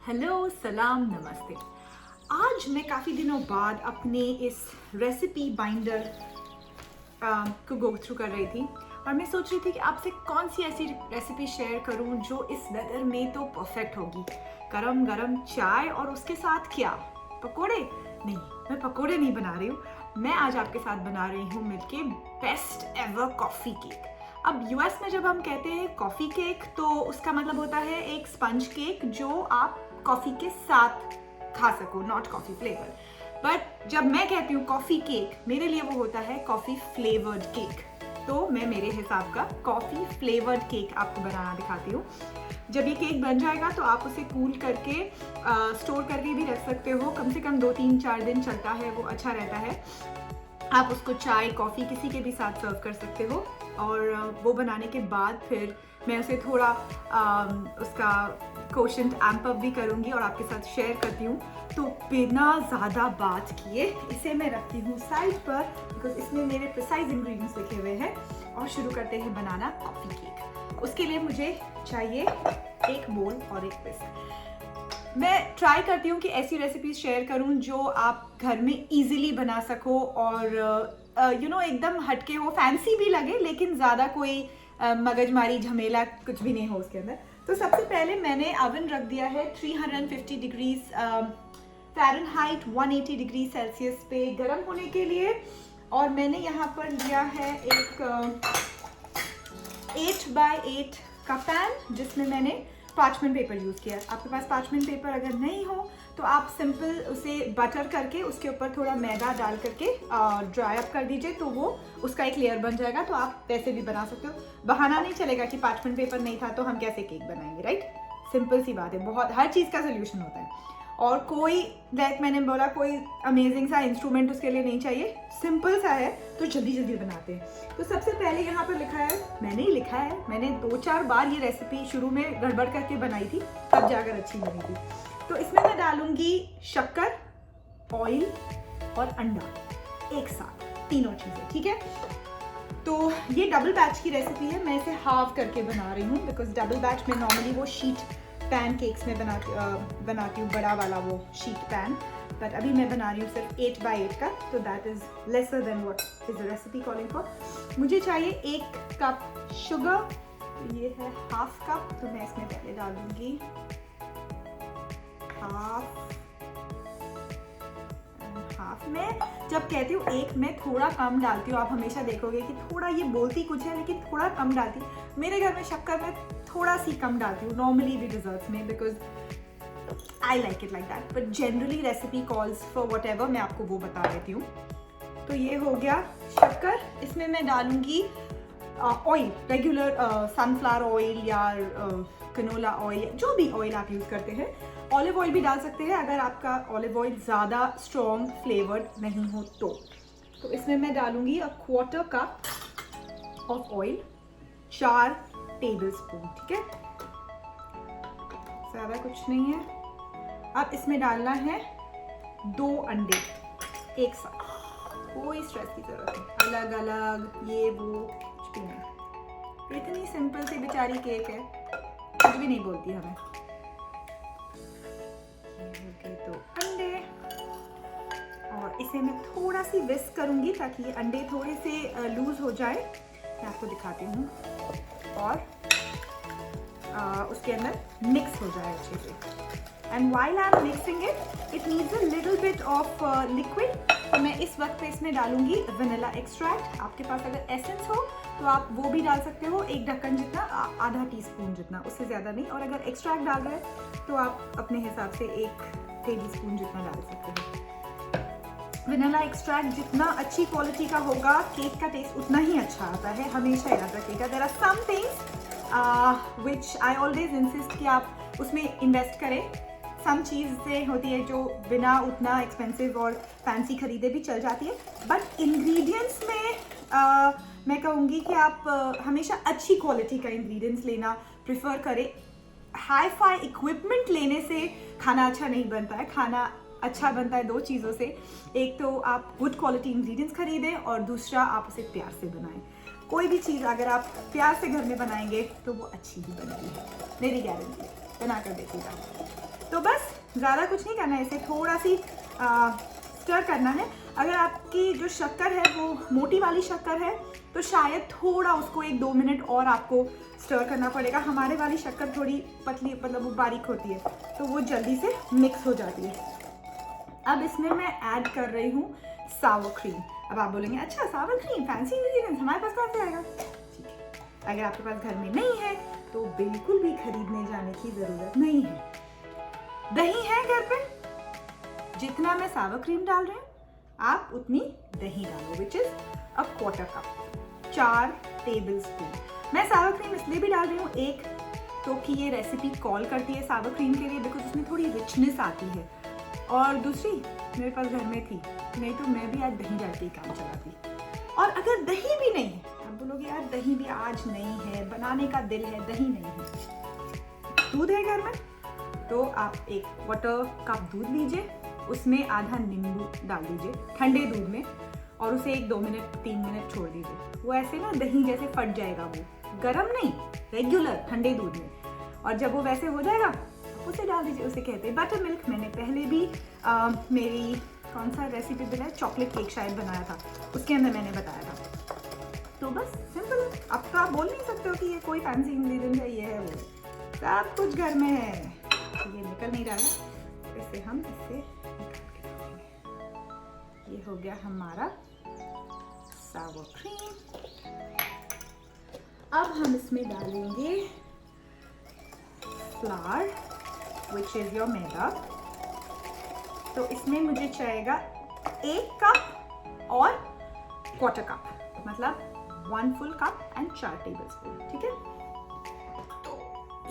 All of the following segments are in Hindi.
हेलो, सलाम, नमस्ते। आज मैं काफ़ी दिनों बाद अपने इस रेसिपी बाइंडर को गो थ्रू कर रही थी और मैं सोच रही थी कि आपसे कौन सी ऐसी रेसिपी शेयर करूं जो इस वेदर में तो परफेक्ट होगी। गरम गरम चाय और उसके साथ क्या, पकोड़े? नहीं, मैं पकोड़े नहीं बना रही हूँ। मैं आज आपके साथ बना रही हूँ मिलके बेस्ट एवर कॉफ़ी केक। अब यूएस में जब हम कहते हैं कॉफ़ी केक तो उसका मतलब होता है एक स्पंज केक जो आप कॉफ़ी के साथ खा सको, नॉट कॉफ़ी फ्लेवर। बट जब मैं कहती हूँ कॉफ़ी केक, मेरे लिए वो होता है कॉफ़ी फ्लेवर्ड केक। तो मैं मेरे हिसाब का कॉफ़ी फ्लेवर्ड केक आपको बनाना दिखाती हूँ। जब ये केक बन जाएगा तो आप उसे कूल करके स्टोर करके भी रख सकते हो। कम से कम 2-3-4 दिन चलता है, वो अच्छा रहता है। आप उसको चाय, कॉफ़ी किसी के भी साथ सर्व कर सकते हो। और वो बनाने के बाद फिर मैं उसे थोड़ा उसका कोशेंट एम्प अप भी करूँगी और आपके साथ शेयर करती हूँ। तो बिना ज़्यादा बात किए इसे मैं रखती हूँ साइड पर, बिकॉज इसमें मेरे प्रिसाइज इंग्रेडिएंट्स लिखे हुए हैं। और शुरू करते हैं बनाना कॉफ़ी केक। उसके लिए मुझे चाहिए एक बोल और एक विस्क। मैं ट्राई करती हूँ कि ऐसी रेसिपीज शेयर करूँ जो आप घर में इजीली बना सको और एकदम हटके हो, फैंसी भी लगे लेकिन ज़्यादा कोई मगजमारी झमेला कुछ भी नहीं हो उसके अंदर। तो सबसे पहले मैंने ओवन रख दिया है 350 डिग्रीज फ़ारेनहाइट 180 डिग्री सेल्सियस पे गर्म होने के लिए। और मैंने यहाँ पर लिया है एक 8x8 का पैन जिसमें मैंने पार्चमेंट पेपर यूज़ किया। आपके पास पार्चमेंट पेपर अगर नहीं हो तो आप सिंपल उसे बटर करके उसके ऊपर थोड़ा मैदा डाल करके ड्राई अप कर दीजिए, तो वो उसका एक लेयर बन जाएगा। तो आप वैसे भी बना सकते हो। बहाना नहीं चलेगा कि पार्चमेंट पेपर नहीं था तो हम कैसे केक बनाएंगे, राइट? सिंपल सी बात है, बहुत हर चीज़ का सोल्यूशन होता है। और कोई लाइक मैंने बोला कोई अमेजिंग सा इंस्ट्रूमेंट उसके लिए नहीं चाहिए, सिंपल सा है तो जल्दी जल्दी बनाते हैं। तो सबसे पहले यहाँ पर लिखा है, मैंने ही लिखा है, मैंने 2-4 बार ये रेसिपी शुरू में गड़बड़ करके बनाई थी, तब जाकर अच्छी बनी थी। तो इसमें मैं डालूंगी शक्कर, ऑयल और अंडा एक साथ, तीनों चीज़ें, ठीक है? तो ये डबल बैच की रेसिपी है, मैं इसे हाफ करके बना रही हूँ बिकॉज डबल बैच में नॉर्मली वो शीट पैन केक्स में बनाती हूँ, बड़ा वाला वो शीट पैन। बट अभी मैं बना रही हूँ सिर्फ 8x8 का, तो that is lesser than what is the recipe calling for. मुझे चाहिए 1 कप शुगर, ये है हाफ कप, तो मैं इसमें पहले डाल दूँगी हाफ में। जब कहती हूँ एक, मैं थोड़ा कम डालती हूँ। आप हमेशा देखोगे कि थोड़ा ये बोलती कुछ है लेकिन थोड़ा कम डालती हूँ। मेरे घर में शक्कर मैं थोड़ा सी कम डालती हूँ नॉर्मली भी डिजर्ट्स में, because I like it like that. But generally recipe calls for what ever, मैं आपको वो बता देती हूँ। तो ये हो गया शक्कर। इसमें मैं डालूंगी ऑयल, रेगुलर सनफ्लावर ऑयल या कनोला ऑयल, जो भी ऑयल आप यूज़ करते हैं। ऑलिव ऑयल भी डाल सकते हैं अगर आपका ऑलिव ऑयल ज़्यादा स्ट्रॉन्ग फ्लेवर्ड नहीं हो तो। तो इसमें मैं डालूंगी 1/4 कप ऑफ ऑयल, 4 टेबलस्पून, ठीक है? ज़्यादा कुछ नहीं है। अब इसमें डालना है 2 अंडे एक साथ, कोई स्ट्रेस की जरूरत नहीं, अलग अलग ये वो कुछ भी नहीं। इतनी सिंपल सी बेचारी केक है, कुछ भी नहीं बोलती हमें। तो अंडे, और इसे मैं थोड़ा सी विस्क करूंगी ताकि ये अंडे थोड़े से लूज हो जाए। मैं आपको दिखाती हूँ और उसके अंदर मिक्स हो जाए अच्छे से। And while I am mixing it, it needs a little bit of liquid. तो मैं इस वक्त पे इसमें डालूंगी वनीला एक्सट्रैक्ट। आपके पास अगर एसेंस हो तो आप वो भी डाल सकते हो, 1 ढक्कन जितना, आधा टीस्पून जितना, उससे ज़्यादा नहीं। और अगर एक्सट्रैक्ट डाल रहे हैं तो आप अपने हिसाब से 1 टेबलस्पून जितना डाल सकते हो। वनीला एक्सट्रैक्ट जितना अच्छी क्वालिटी का होगा, केक का टेस्ट उतना ही अच्छा आता है, हमेशा याद रखिएगा। There are some things which I always insist कि आप उसमें इन्वेस्ट करें। सम चीज़ें होती है जो बिना उतना एक्सपेंसिव और फैंसी खरीदे भी चल जाती है, बट इंग्रेडिएंट्स में मैं कहूँगी कि आप हमेशा अच्छी क्वालिटी का इंग्रेडिएंट्स लेना प्रेफर करें। हाई फाई इक्विपमेंट लेने से खाना अच्छा नहीं बनता है। खाना अच्छा बनता है 2 चीज़ों से, एक तो आप गुड क्वालिटी इंग्रेडिएंट्स खरीदें और दूसरा आप उसे प्यार से बनाएं। कोई भी चीज़ अगर आप प्यार से घर में बनाएंगे तो वो अच्छी ही बनेगी, मेरी गारंटी है। बना कर देखिएगा। तो बस ज़्यादा कुछ नहीं करना है, इसे थोड़ा सी स्टर करना है। अगर आपकी जो शक्कर है वो मोटी वाली शक्कर है तो शायद थोड़ा उसको 1-2 मिनट और आपको स्टर करना पड़ेगा। हमारे वाली शक्कर थोड़ी पतली, मतलब वो बारीक होती है, तो वो जल्दी से मिक्स हो जाती है। अब इसमें मैं ऐड कर रही हूँ सावर क्रीम। अब आप बोलेंगे अच्छा सावर क्रीम फैंसी इंग्रेडिएंट्स हमारे पास कहाँ से आएगा? ठीक है, अगर आपके पास घर में नहीं है तो बिल्कुल भी खरीदने जाने की ज़रूरत नहीं है। दही है घर पे, जितना मैं सावर क्रीम डाल रही हूँ आप उतनी दही डालो, which is a 1/4 cup, 4 table spoon. मैं सावर क्रीम इसलिए भी डाल रही हूँ, एक तो कि ये रेसिपी कॉल करती है सावर क्रीम के लिए बिकॉज उसमें थोड़ी रिचनेस आती है, और दूसरी मेरे पास घर में थी, नहीं तो मैं भी आज दही डाल के ही काम चलाती। और अगर दही भी नहीं है, आप बोलोगे यार दही भी आज नहीं है, बनाने का दिल है, दही नहीं है, दूध है घर में, तो आप 1/4 कप दूध लीजिए, उसमें आधा नींबू डाल दीजिए ठंडे दूध में, और उसे 1-2 मिनट 3 मिनट छोड़ दीजिए। वो ऐसे ना दही जैसे फट जाएगा, वो गरम नहीं, रेगुलर ठंडे दूध में। और जब वो वैसे हो जाएगा उसे डाल दीजिए, उसे कहते हैं बटर मिल्क। मैंने पहले भी मेरी कौन सा रेसिपी बनाया, चॉकलेट केक शायद बनाया था, उसके अंदर मैंने बताया था। तो बस सिंपल है। अब तो आप बोल नहीं सकते हो कि ये कोई फैंसी इंग्रेडिएंट है, ये है वो, सब कुछ घर में है। ये निकल नहीं रहा है, इसे हम इससे निकाल के डालेंगे। ये हो गया हमारा सावर क्रीम। अब हम इसमें डालेंगे फ्लावर विच इज योर मैदा। तो इसमें मुझे चाहिएगा 1 कप और 1/4 कप, मतलब 1 full cup and 4 table spoon. ठीक है, तो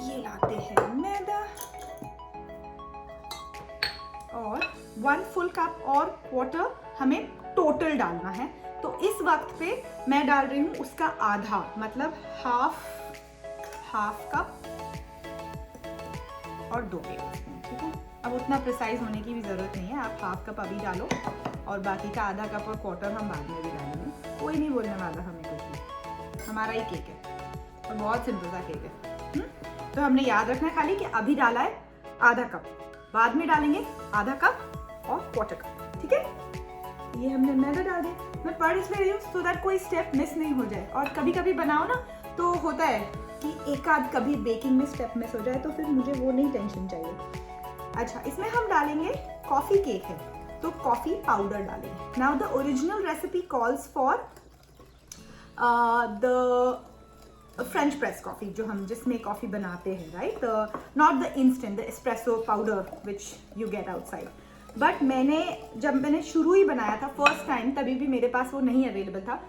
ये लाते हैं मैदा, और 1 फुल कप और 1/4 हमें टोटल डालना है। तो इस वक्त पे मैं डाल रही हूँ उसका आधा, मतलब हाफ कप और 2 टेबल स्पून। ठीक है, अब उतना प्रिसाइज होने की भी ज़रूरत नहीं है, आप हाफ कप अभी डालो और बाकी का आधा कप और 1/4 हम बाद में भी डालेंगे। कोई नहीं बोलने वाला हमें कुछ भी, हमारा ही केक है और बहुत सिंपल सा केक है। तो हमने याद रखना है खाली कि अभी डाला है आधा कप, बाद में डालेंगे आधा कप और 1/4 कप। ठीक है, ये हमने मैदा डाल दिया। मैं पढ़ इसलिए रही हूँ सो दैट कोई स्टेप मिस नहीं हो जाए। और कभी कभी बनाओ ना तो होता है कि एक आध कभी बेकिंग में स्टेप मिस हो जाए, तो फिर मुझे वो नहीं टेंशन चाहिए। अच्छा, इसमें हम डालेंगे कॉफ़ी, केक है तो कॉफ़ी पाउडर डालेंगे। Now the original recipe calls for the French press coffee, जो हम जिसमें कॉफ़ी बनाते हैं, right, not the instant, the espresso powder which you get outside. But जब मैंने शुरू ही बनाया था फर्स्ट टाइम, तभी भी मेरे पास वो नहीं अवेलेबल था।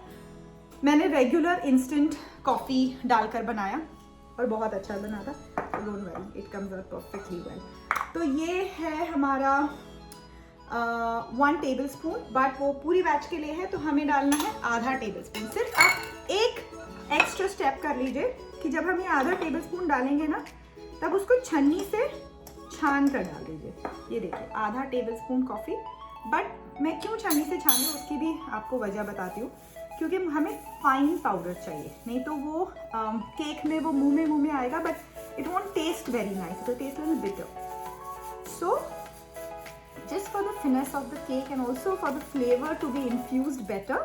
मैंने रेगुलर इंस्टेंट कॉफ़ी डालकर बनाया और बहुत अच्छा बना था। Don't worry, it comes out perfectly well. तो ये है हमारा 1 टेबल स्पून, बट वो पूरी बैच के लिए है तो हमें डालना है आधा टेबल स्पून। सिर्फ आप एक एक्स्ट्रा स्टेप कर लीजिए कि जब हम ये आधा टेबल स्पून डालेंगे ना, तब उसको छन्नी से छान कर डाल दीजिए। ये देखिए आधा टेबल स्पून कॉफ़ी, बट मैं क्यों छन्नी से छान रही हूँ उसकी भी आपको वजह बताती हूँ, क्योंकि हमें फाइन पाउडर चाहिए, नहीं तो वो केक में वो मुंह में आएगा, but it won't taste very nice, it will taste little bitter. So just for the finesse of the cake and also for the flavor to be infused better,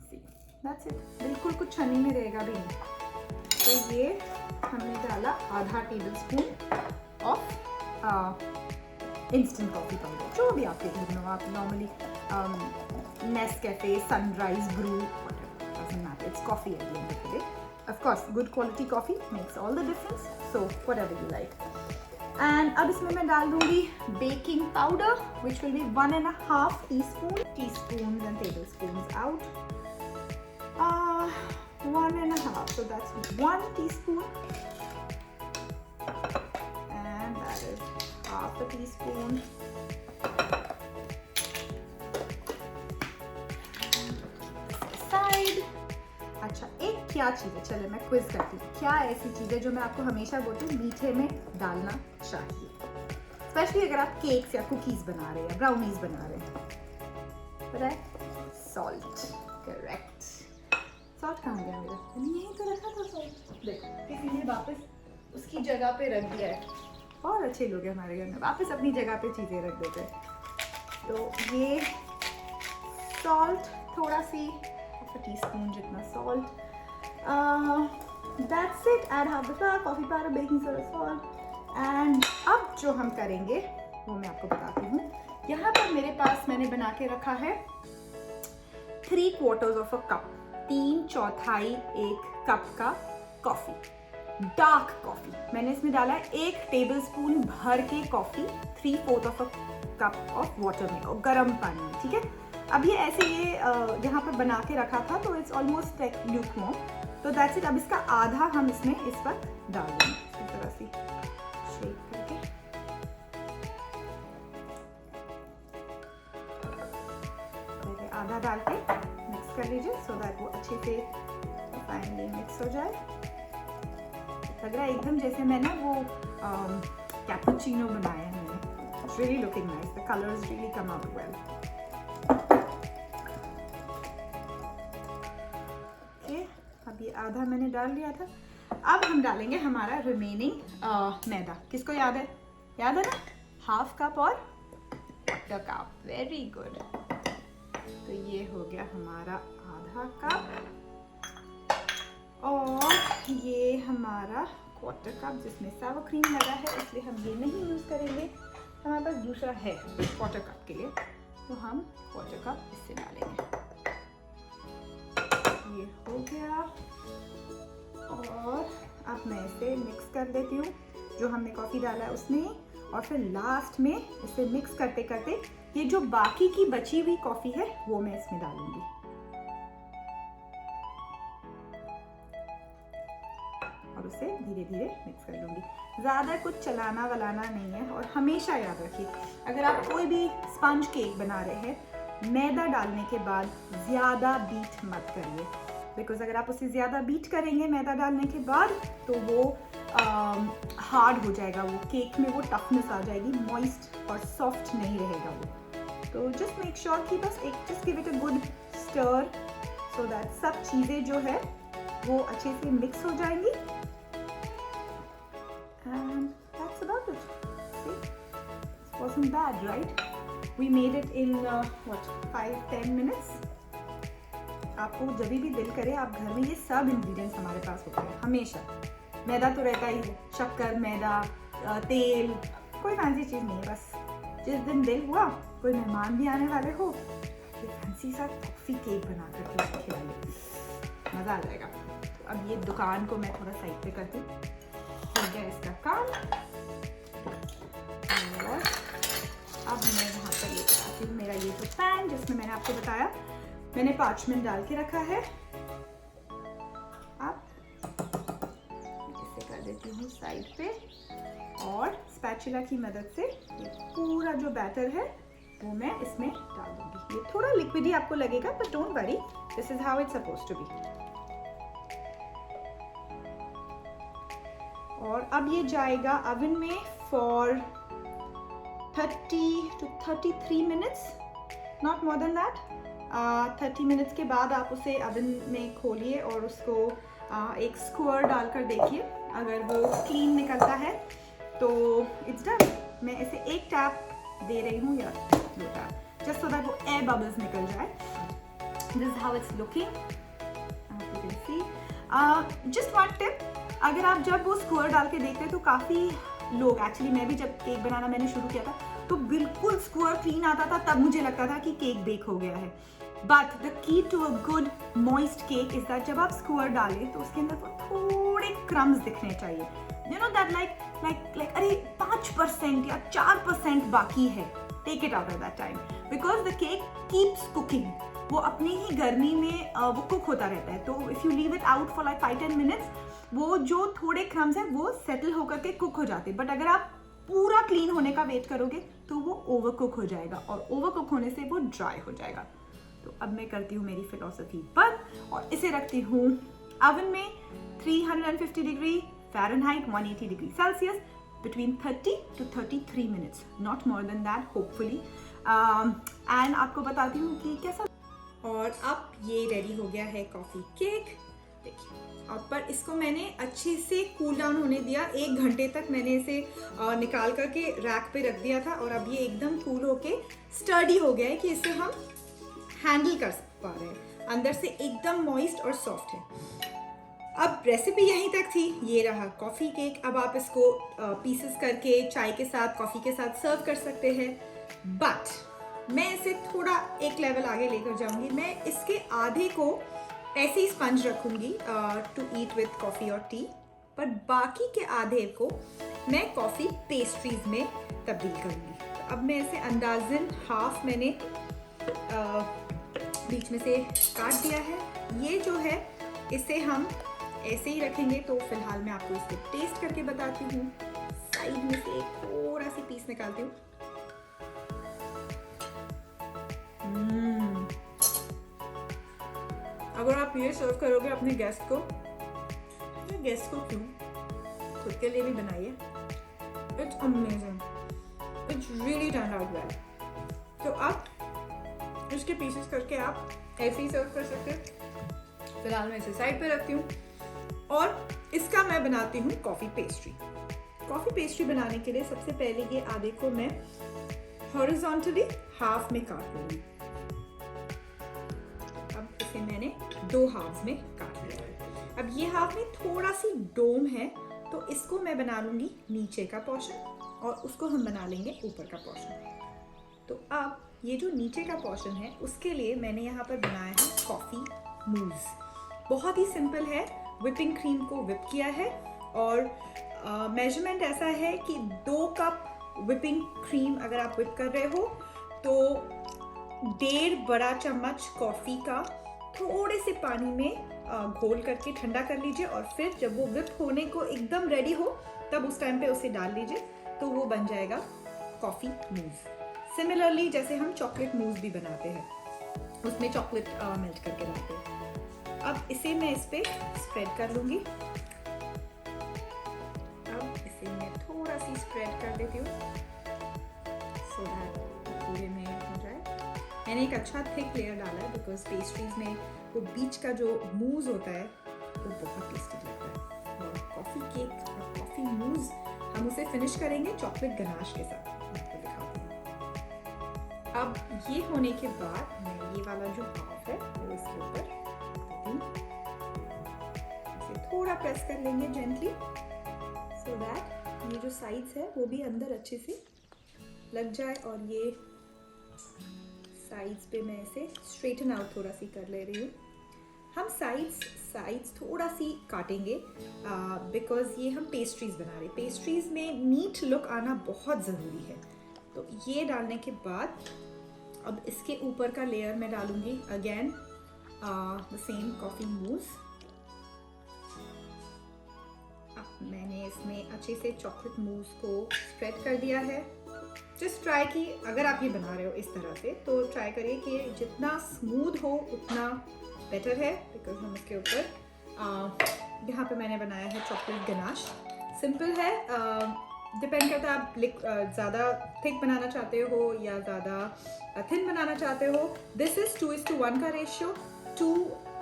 see, that's it, बिल्कुल कुछ छन्नी में रहेगा भी नहीं। तो ये हमने डाला आधा table spoon of instant coffee powder, जो भी आपके घर में हो। आप normally Nescafe, Sunrise, Bru, doesn't matter, it's coffee at the end of the day. Of course, good quality coffee makes all the difference, so whatever you like. And अब इसमें मैं डाल दूंगी baking powder which will be 1.5 teaspoon and table spoon out, 1.5, so that's 1 teaspoon and that is half a teaspoon. Side. अच्छा, एक क्या चीज़ है, चले मैं क्विज करती हूँ, क्या ऐसी चीज़ है जो मैं आपको हमेशा बोलती हूँ मीठे में डालना चाहिए, स्पेशली अगर आप केक्स या कुकीज़ बना रहे हैं या ब्राउनीज बना रहे हैं? पता है? सॉल्ट। करेक्ट। सॉल्ट कहाँ गया मेरा? यहीं तो रखा था सॉल्ट, देखो किसी ने वापस उसकी जगह पे रख दिया है। और अच्छे लोग हैं हमारे घर में, वापस अपनी जगह पे चीज़ें रख देते हैं। तो ये सॉल्ट थोड़ा सी, टीस्पून जितना salt, that's it. Add half the flower, coffee powder, baking soda, salt. And अब जो हम करेंगे वो मैं आपको बताती हूँ। यहाँ पर मेरे पास मैंने बना के रखा है 3/4 ऑफ अ कप, 3/4 एक कप का कॉफ़ी, डार्क कॉफ़ी। मैंने इसमें डाला है 1 टेबलस्पून भर के coffee 3/4 of a cup of water में, और गर्म पानी में, ठीक है। अब ये ऐसे ये यहाँ पर बना के रखा था, तो इट्स ऑलमोस्ट लाइक ल्यूकवार्म। तो दैट्स इट। अब इसका आधा हम इसमें इस वक्त डाल देंगे, इस तरह से शेक करके। पहले आधा डाल के मिक्स कर लीजिए, सो दैट वो अच्छे से फाइनली मिक्स हो जाए। लग रहा है एकदम जैसे मैंने वो कैपुचिनो बनाया है मैंने। It's really looking nice. The colors really come out well. Okay, अब ये आधा मैंने डाल लिया था। अब हम डालेंगे हमारा रिमेनिंग मैदा। किसको याद है? याद है ना? हाफ कप और क्वार्टर कप। Very good. तो ये हो गया हमारा आधा कप, और ये हमारा क्वार्टर कप जिसमें सावर क्रीम लगा है, इसलिए हम ये नहीं यूज़ करेंगे। हमारे पास दूसरा है क्वार्टर कप के लिए, तो हम क्वार्टर कप इससे डालेंगे। ये हो गया, और अब मैं इसे मिक्स कर देती हूँ जो हमने कॉफ़ी डाला है उसमें, और फिर लास्ट में इसे मिक्स करते करते ये जो बाकी की बची हुई कॉफ़ी है वो मैं इसमें डालूंगी। और उसे धीरे धीरे मिक्स कर लूँगी। ज़्यादा कुछ चलाना वलाना नहीं है। और हमेशा याद रखिए, अगर आप कोई भी स्पंज केक बना रहे हैं, मैदा डालने के बाद ज़्यादा बीट मत करिए, बिकॉज अगर आप उसे ज़्यादा बीट करेंगे मैदा डालने के बाद, तो वो हार्ड हो जाएगा, वो केक में वो टफनेस आ जाएगी, मॉइस्ट और सॉफ्ट नहीं रहेगा वो। तो जस्ट मेक श्योर कि बस just give it a good stir, so that सब चीज़ें जो है वो अच्छे से मिक्स हो जाएंगी। And that's about it. See, it wasn't bad, right? We made it in 5-10 minutes. आपको जब भी दिल करे, आप घर में ये सब इंग्रेडिएंट्स हमारे पास होते हैं हमेशा। मैदा तो रहता ही है, शक्कर, मैदा, तेल, कोई फैंसी चीज़ नहीं है। बस जिस दिन दिल हुआ, कोई मेहमान भी आने वाले हो, ये फैंसी सा कॉफ़ी केक बना करके उसको खिलाइए, मज़ा आ जाएगा। तो अब ये दुकान को मैं थोड़ा साइड पे करती हूँ, हो गया इसका काम। और अब मैं यहाँ पर लेकर आती हूँ मेरा ये जो पैन, जिसमें मैंने आपको बताया मैंने 5 मिनट डाल के रखा है। अब इसे कर देती हूँ साइड पे, और स्पैचुला की मदद से ये पूरा जो बैटर है वो मैं इसमें डाल दूँगी। ये थोड़ा लिक्विडी आपको लगेगा, but don't worry, this is how it's supposed to be. और अब ये जाएगा अवन में for 30 to 33 minutes, not more than that. 30 minutes के बाद आप उसे अवन में खोलिए और उसको एक स्क्वायर डालकर देखिए, अगर वो क्लीन निकलता है तो इट्स डन। मैं इसे एक टैप दे रही हूँ, या 2 टैप, जस्ट सो दैट वो एयर बबल्स निकल जाए। This is how it's looking, you can see. Just one tip, अगर आप जब वो स्क्वायर डाल के देखते हैं तो काफ़ी लोग, एक्चुअली मैं भी जब केक बनाना मैंने शुरू किया था तो बिल्कुल स्क्वायर क्लीन आता था, तब मुझे लगता था कि केक बेक हो गया है। But the key to a good moist cake is that जब आप स्क्वायर डालें तो उसके अंदर वो थोड़े क्रम्स दिखने चाहिए, यू नो दैट लाइक अरे 5% या 4% बाकी है, take it out at that time, because the cake keeps cooking, वो अपनी ही गर्मी में वो कुक होता रहता है। तो if you leave it out for like 5-10 minutes, वो जो थोड़े क्रम्स हैं वो सेटल होकर के कुक हो जाते हैं। बट अगर आप पूरा क्लीन होने का वेट करोगे तो वो ओवर कुक हो जाएगा, और ओवर कुक होने से वो ड्राई हो जाएगा। तो अब मैं करती हूँ मेरी फिलॉसफी बंद, और इसे रखती हूँ अवन में 350 degree Fahrenheit, 180 degree Celsius, between 30 to 33 minutes, not more than that hopefully. And आपको बताती हूँ कि कैसा। और अब ये रेडी हो गया है कॉफ़ी केक। देखिए, और पर इसको मैंने अच्छे से कूल डाउन होने दिया। 1 घंटे तक मैंने इसे निकाल करके रैक पे रख दिया था और अब ये एकदम कूल होके स्टर्डी हो गया है कि इसे हम हैंडल कर पा रहे हैं। अंदर से एकदम मॉइस्ट और सॉफ्ट है। अब रेसिपी यहीं तक थी। ये रहा कॉफ़ी केक। अब आप इसको पीसेस करके चाय के साथ, कॉफ़ी के साथ सर्व कर सकते हैं। बट मैं इसे थोड़ा एक लेवल आगे लेकर जाऊंगी। मैं इसके आधे को ऐसे ही स्पंज रखूंगी टू ईट विथ कॉफ़ी और टी, पर बाकी के आधे को मैं कॉफ़ी पेस्ट्रीज में तब्दील करूंगी। तो अब मैं इसे अंदाज़न हाफ मैंने बीच में से काट दिया है। ये जो है इसे हम ऐसे ही रखेंगे। तो फिलहाल मैं आपको इसे टेस्ट करके बताती हूँ। साइड में से थोड़ा सी पीस निकालती हूँ। अगर आप ये सर्व करोगे अपने गेस्ट को, गेस्ट को क्यों, खुद के लिए भी बनाइए। It's amazing, it's really turn out well. तो आप इसके पीसेस करके आप ऐसे ही सर्व कर सकते हैं। फिलहाल मैं इसे साइड पे रखती हूँ और इसका मैं बनाती हूँ कॉफ़ी पेस्ट्री। कॉफ़ी पेस्ट्री बनाने के लिए सबसे पहले ये आधे को मैं हॉरिजॉन्टली हाफ में काट लूँगी। अब इसे मैंने 2 हाफ्स में काट लिया है। अब ये हाफ में थोड़ा सी डोम है, तो इसको मैं बना लूँगी नीचे का पोर्शन और उसको हम बना लेंगे ऊपर का पोर्शन। तो अब ये जो नीचे का पोर्शन है उसके लिए मैंने यहाँ पर बनाया है कॉफ़ी मूज़। बहुत ही सिंपल है। व्हिपिंग क्रीम को व्हिप किया है और मेजरमेंट ऐसा है कि 2 कप व्हिपिंग क्रीम अगर आप व्हिप कर रहे हो तो 1.5 बड़ा चम्मच कॉफ़ी का थोड़े से पानी में घोल करके ठंडा कर लीजिए और फिर जब वो व्हिप होने को एकदम रेडी हो तब उस टाइम पे उसे डाल लीजिए, तो वो बन जाएगा कॉफ़ी मूज़। सिमिलरली जैसे हम चॉकलेट मूज़ भी बनाते हैं, उसमें चॉकलेट मेल्ट करके डालते हैं। अब इसे मैं इस पे स्प्रेड कर लूँगी। अब इसे मैं थोड़ा सी स्प्रेड कर देती हूँ सो दैट पूरे में हो जाए। मैंने एक अच्छा थिक लेयर डाला है बिकॉज पेस्ट्रीज में वो बीच का जो मूज़ होता है वो बहुत टेस्टी लगता है। और कॉफ़ी केक और कॉफ़ी मूज़ हम उसे फिनिश करेंगे चॉकलेट गनाश के साथ। आपको दिखाती हूँ। अब ये होने के बाद मैं ये वाला जो हाफ है वो इसके ऊपर इसे थोड़ा प्रेस कर लेंगे जेंटली सो दैट ये जो साइड्स है वो भी अंदर अच्छे से लग जाए। और ये साइड्स पे मैं इसे स्ट्रेटन आउट थोड़ा सी कर ले रही हूँ। हम साइड्स थोड़ा सी काटेंगे बिकॉज ये हम पेस्ट्रीज बना रहे हैं। पेस्ट्रीज में नीट लुक आना बहुत ज़रूरी है। तो ये डालने के बाद अब इसके ऊपर का लेयर मैं डालूंगी अगेन द सेम कॉफ़ी मूज़। अब मैंने इसमें अच्छे से चॉकलेट मूज़ को स्प्रेड कर दिया है। जस्ट ट्राई कि अगर आप ये बना रहे हो इस तरह से तो ट्राई करिए कि जितना स्मूथ हो उतना बेटर है बिकॉज हम इसके ऊपर यहाँ पे मैंने बनाया है चॉकलेट गनाश। सिंपल है, डिपेंड करता है आप ज़्यादा थिक बनाना चाहते हो या ज़्यादा थिन बनाना चाहते हो। दिस इज़ 2:1 का ratio, 2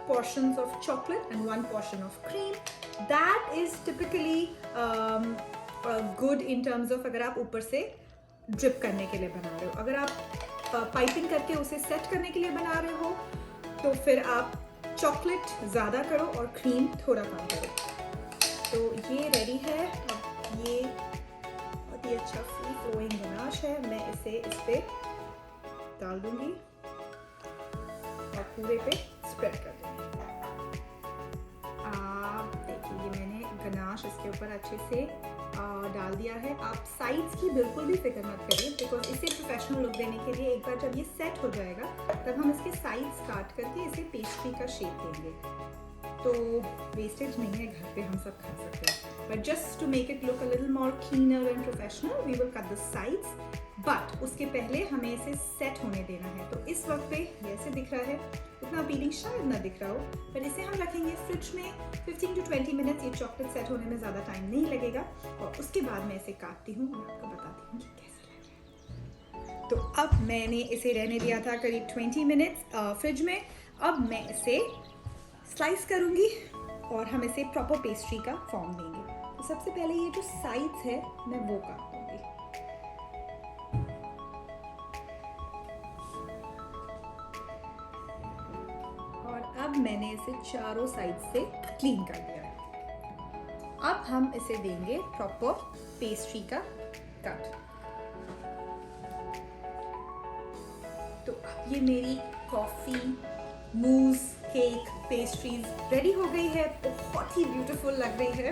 portions of chocolate and 1 portion of cream. That is typically good in terms of अगर आप ऊपर से ड्रिप करने के लिए बना रहे हो। अगर आप पाइपिंग करके उसे सेट करने के लिए बना रहे हो तो फिर आप चॉकलेट ज़्यादा करो और क्रीम थोड़ा कम करो। तो ये रेडी है। अब ये बहुत ही अच्छा फ्री फ्लोइंग गनाश है। मैं इसे इस पे डाल दूंगी और पूरे पे स्प्रेड कर दूंगी। आप देखिए ये मैंने गनाश इसके ऊपर अच्छे से डाल दिया है। आप साइड्स की बिल्कुल भी फिक्र मत करिए बिकॉज इसे प्रोफेशनल लुक देने के लिए एक बार जब ये सेट हो जाएगा तब हम इसके साइड्स काट करके इसे पेस्ट्री का शेप देंगे। तो वेस्टेज नहीं है, घर पे हम सब खा सकते हैं। But just to make it look a little more cleaner and professional we will cut the sides. But उसके पहले हमें इसे सेट होने देना है। तो इस वक्त पे जैसे दिख रहा है उतना अपीलिंग शायद ना दिख रहा हो, पर इसे हम रखेंगे फ्रिज में 15 to 20 मिनट्स। ये चॉकलेट सेट होने में ज़्यादा टाइम नहीं लगेगा और उसके बाद मैं इसे काटती हूँ और आपको बताती हूँ कि कैसा लग रहा है। तो अब मैंने इसे रहने दिया था करीब 20 मिनट्स फ्रिज में। अब मैं इसे स्लाइस करूँगी और हम इसे प्रॉपर पेस्ट्री का फॉर्म देंगे। तो सबसे पहले ये जो साइड्स है मैं वो काट दूंगी। और अब मैंने इसे चारों साइड से क्लीन कर दिया है। अब हम इसे देंगे प्रॉपर पेस्ट्री का कट। तो अब ये मेरी कॉफी मूज केक पेस्ट्रीज रेडी हो गई है, बहुत ही ब्यूटीफुल लग रही है।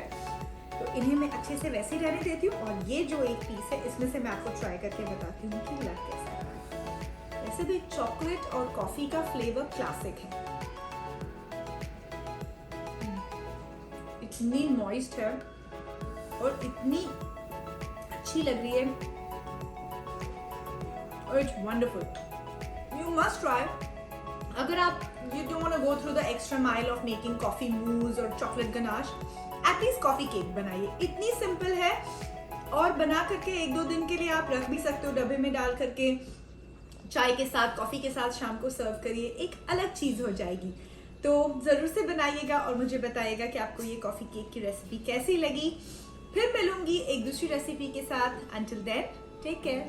तो इन्हें मैं अच्छे से वैसे ही रहने देती हूँ और ये जो एक पीस है इसमें से मैं आपको ट्राई करके बताती हूँ कि लग कैसा है। वैसे भी चॉकलेट और कॉफी का फ्लेवर क्लासिक है, इतनी मॉइस्ट है और इतनी अच्छी लग रही है और it's wonderful. You must try. अगर आप you don't want to go through the extra mile of making coffee mousse और chocolate ganache, at least coffee cake बनाइए। इतनी सिंपल है और बना करके 1-2 दिन के लिए आप रख भी सकते हो डब्बे में डाल करके, चाय के साथ कॉफ़ी के साथ शाम को सर्व करिए, एक अलग चीज़ हो जाएगी। तो ज़रूर से बनाइएगा और मुझे बताइएगा कि आपको ये कॉफ़ी केक की रेसिपी कैसी लगी। फिर मिलूंगी एक दूसरी रेसिपी के साथ। Until then, take care.